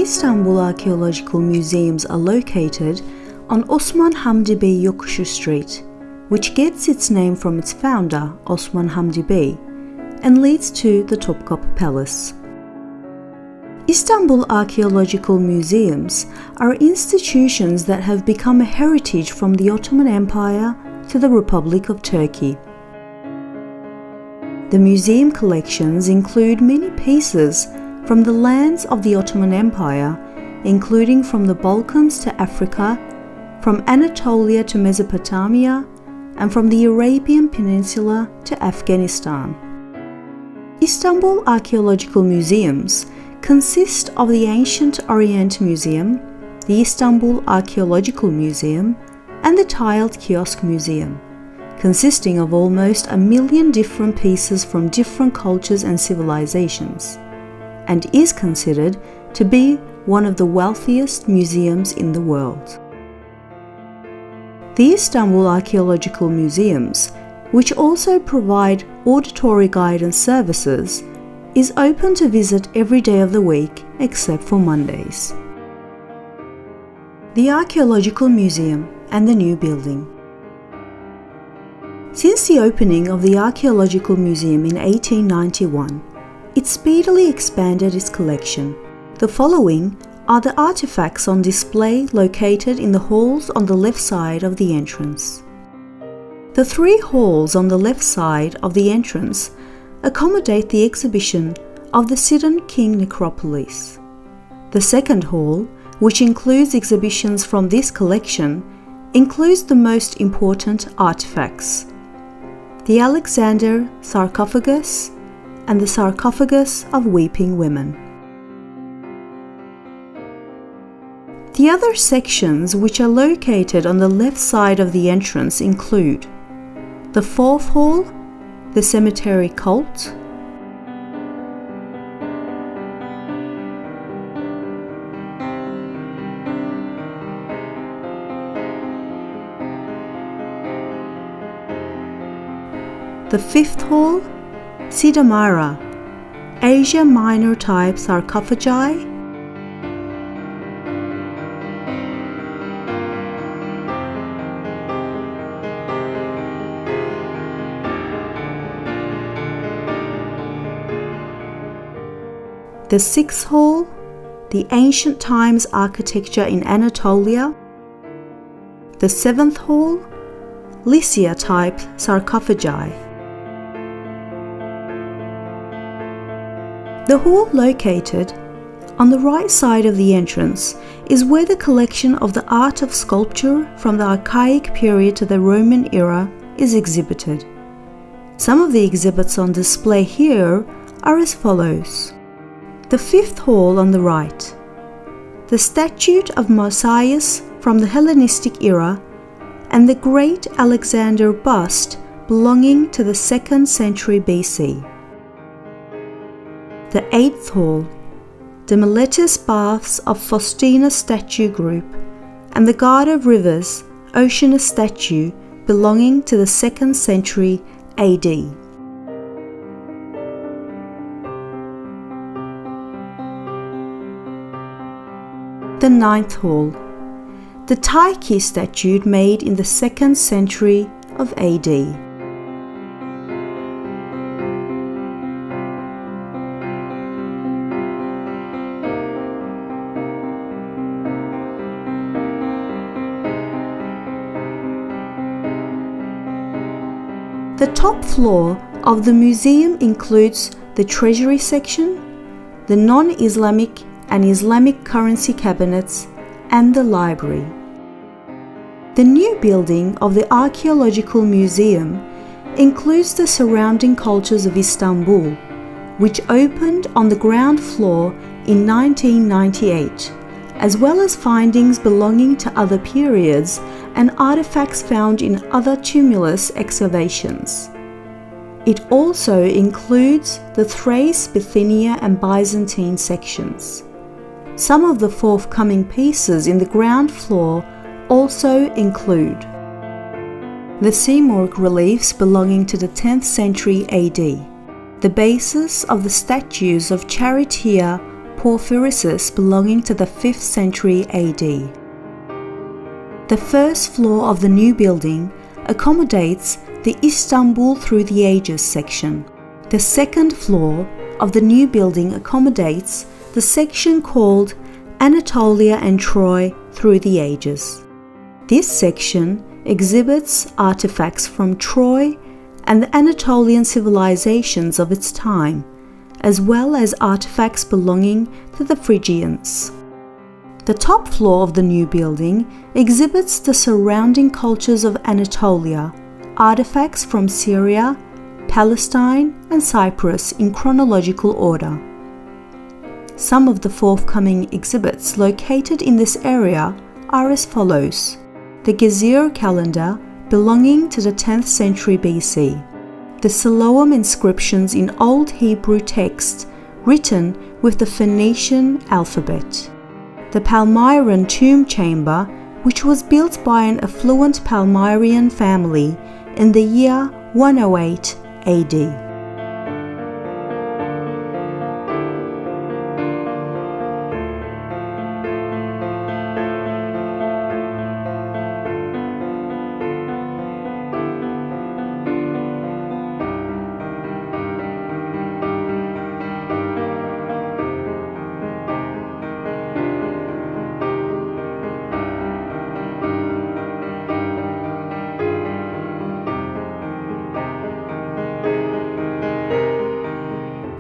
Istanbul archaeological museums are located on Osman Hamdi Bey Yokuşu Street, which gets its name from its founder, Osman Hamdi Bey, and leads to the Topkapı Palace. Istanbul archaeological museums are institutions that have become a heritage from the Ottoman Empire to the Republic of Turkey. The museum collections include many pieces from the lands of the Ottoman Empire, including from the Balkans to Africa, from Anatolia to Mesopotamia, and from the Arabian Peninsula to Afghanistan. Istanbul archaeological museums consist of the Ancient Orient Museum, the Istanbul Archaeological Museum, and the Tiled Kiosk Museum, consisting of almost 1 million different pieces from different cultures and civilizations, and is considered to be one of the wealthiest museums in the world. The Istanbul Archaeological Museums, which also provide auditory guidance services, is open to visit every day of the week except for Mondays. The Archaeological Museum and the new building. Since the opening of the Archaeological Museum in 1891, it speedily expanded its collection. The following are the artifacts on display located in the halls on the left side of the entrance. The 3 halls on the left side of the entrance accommodate the exhibition of the Sidon King necropolis. The second hall, which includes exhibitions from this collection, includes the most important artifacts: the Alexander sarcophagus and the sarcophagus of weeping women. The other sections which are located on the left side of the entrance include the 4th hall, the cemetery cult, the 5th hall, Sidamara, Asia Minor type sarcophagi, the 6th hall, the Ancient Times architecture in Anatolia, the 7th hall, Lycia type sarcophagi. The hall located on the right side of the entrance is where the collection of the art of sculpture from the archaic period to the Roman era is exhibited. Some of the exhibits on display here are as follows. The 5th hall on the right, the statue of Mausolus from the Hellenistic era, and the great Alexander bust belonging to the 2nd century BC. The 8th hall, the Miletus baths of Faustina statue group, and the God of Rivers Oceanus statue belonging to the 2nd century AD. The 9th hall, the Tyche statue made in the 2nd century of AD. The top floor of the museum includes the treasury section, the non-Islamic and Islamic currency cabinets, and the library. The new building of the Archaeological Museum includes the surrounding cultures of Istanbul, which opened on the ground floor in 1998, as well as findings belonging to other periods and artifacts found in other tumulus excavations. It also includes the Thrace, Bithynia and Byzantine sections. Some of the forthcoming pieces in the ground floor also include the Simurgh reliefs belonging to the 10th century AD, the basis of the statues of Charioteer porphyrosis belonging to the 5th century AD. The first floor of the new building accommodates the Istanbul through the ages section. The second floor of the new building accommodates the section called Anatolia and Troy through the ages. This section exhibits artifacts from Troy and the Anatolian civilizations of its time, as well as artifacts belonging to the Phrygians. The top floor of the new building exhibits the surrounding cultures of Anatolia, artifacts from Syria, Palestine, and Cyprus in chronological order. Some of the forthcoming exhibits located in this area are as follows: the Gezir calendar belonging to the 10th century BC, the Siloam inscriptions in Old Hebrew text written with the Phoenician alphabet, the Palmyran tomb chamber, which was built by an affluent Palmyrian family in the year 108 AD.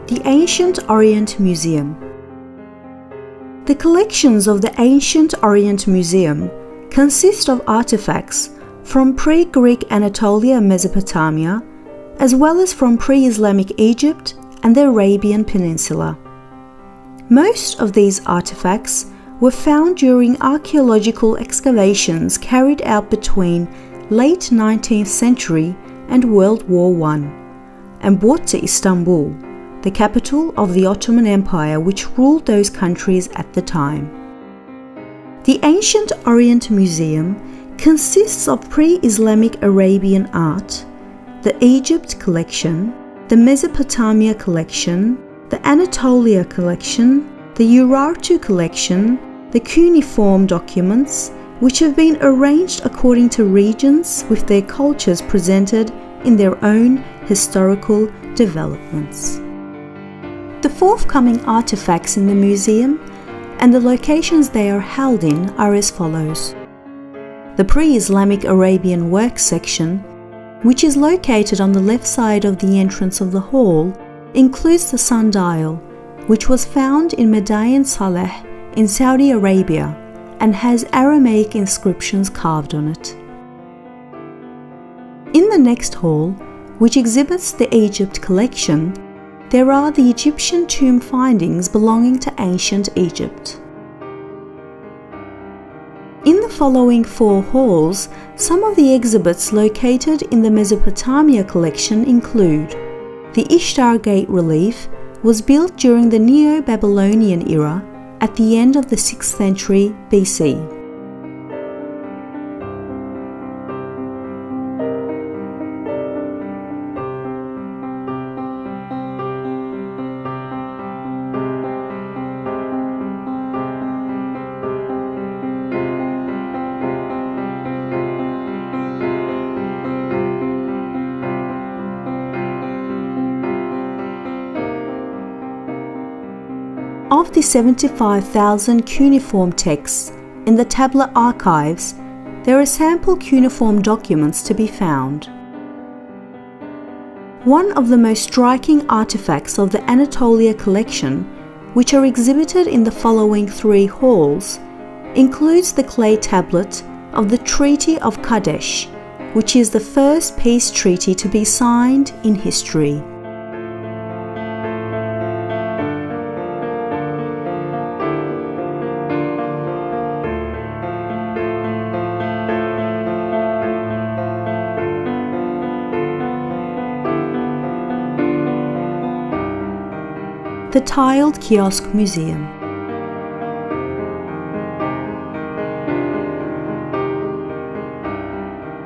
The Ancient Orient Museum. The collections of the Ancient Orient Museum consist of artifacts from pre-Greek Anatolia and Mesopotamia, as well as from pre-Islamic Egypt and the Arabian Peninsula. Most of these artifacts were found during archaeological excavations carried out between late 19th century and World War I, and brought to Istanbul, the capital of the Ottoman Empire, which ruled those countries at the time. The Ancient Orient Museum consists of pre-Islamic Arabian art, the Egypt collection, the Mesopotamia collection, the Anatolia collection, the Urartu collection, the cuneiform documents, which have been arranged according to regions with their cultures presented in their own historical developments. The forthcoming artifacts in the museum and the locations they are held in are as follows. The pre-Islamic Arabian Works section, which is located on the left side of the entrance of the hall, includes the sundial, which was found in Madain Saleh in Saudi Arabia and has Aramaic inscriptions carved on it. In the next hall, which exhibits the Egypt collection, there are the Egyptian tomb findings belonging to ancient Egypt. In the following 4 halls, some of the exhibits located in the Mesopotamia collection include: the Ishtar Gate relief was built during the Neo-Babylonian era at the end of the 6th century BC. Of the 75,000 cuneiform texts in the tablet archives, there are sample cuneiform documents to be found. One of the most striking artifacts of the Anatolia collection, which are exhibited in the following 3 halls, includes the clay tablet of the Treaty of Kadesh, which is the first peace treaty to be signed in history. The Tiled Kiosk Museum.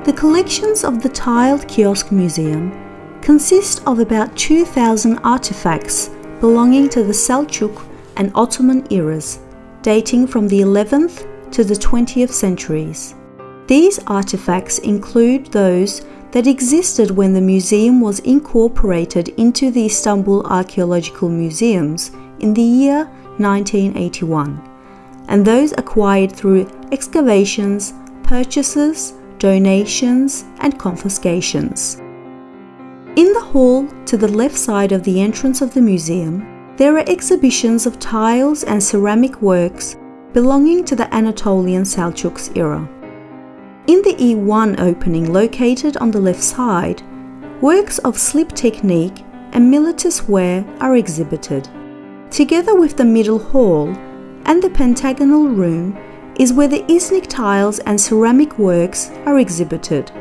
The collections of the Tiled Kiosk Museum consist of about 2,000 artifacts belonging to the Seljuk and Ottoman eras, dating from the 11th to the 20th centuries. These artifacts include those that existed when the museum was incorporated into the Istanbul Archaeological Museums in the year 1981, and those acquired through excavations, purchases, donations, and confiscations. In the hall to the left side of the entrance of the museum, there are exhibitions of tiles and ceramic works belonging to the Anatolian Selçuks era. In the E1 opening located on the left side, works of slip technique and militus wear are exhibited. Together with the middle hall and the pentagonal room is where the Iznik tiles and ceramic works are exhibited.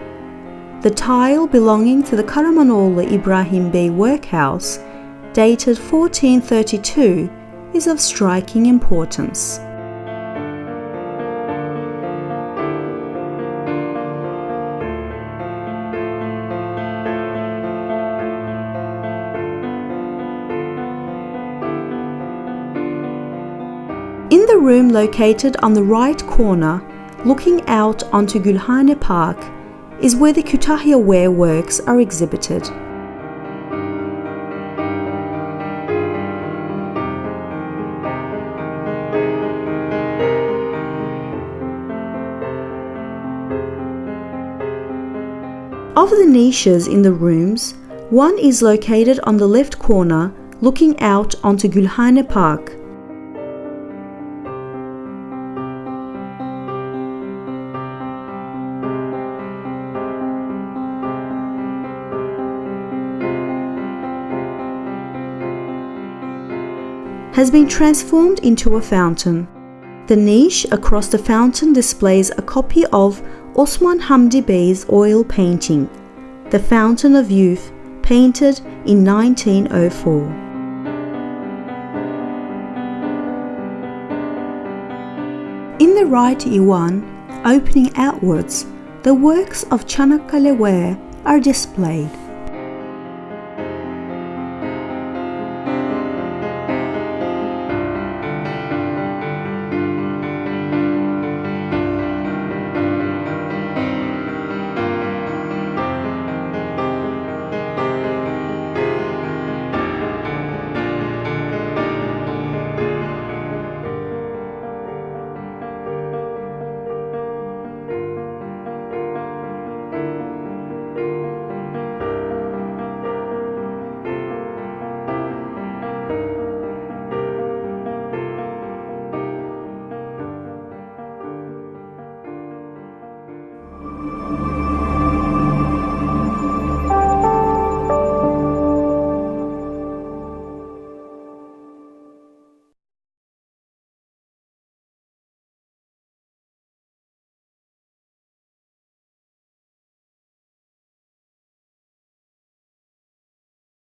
The tile belonging to the Karamanoğlu İbrahim Bey workhouse, dated 1432, is of striking importance. In the room located on the right corner, looking out onto Gülhane Park, is where the Kütahya ware works are exhibited. Of the niches in the rooms, one is located on the left corner, looking out onto Gülhane Park. Has been transformed into a fountain. The niche across the fountain displays a copy of Osman Hamdi Bey's oil painting, The Fountain of Youth, painted in 1904. In the right E1, opening outwards, the works of Çanakkale ware are displayed.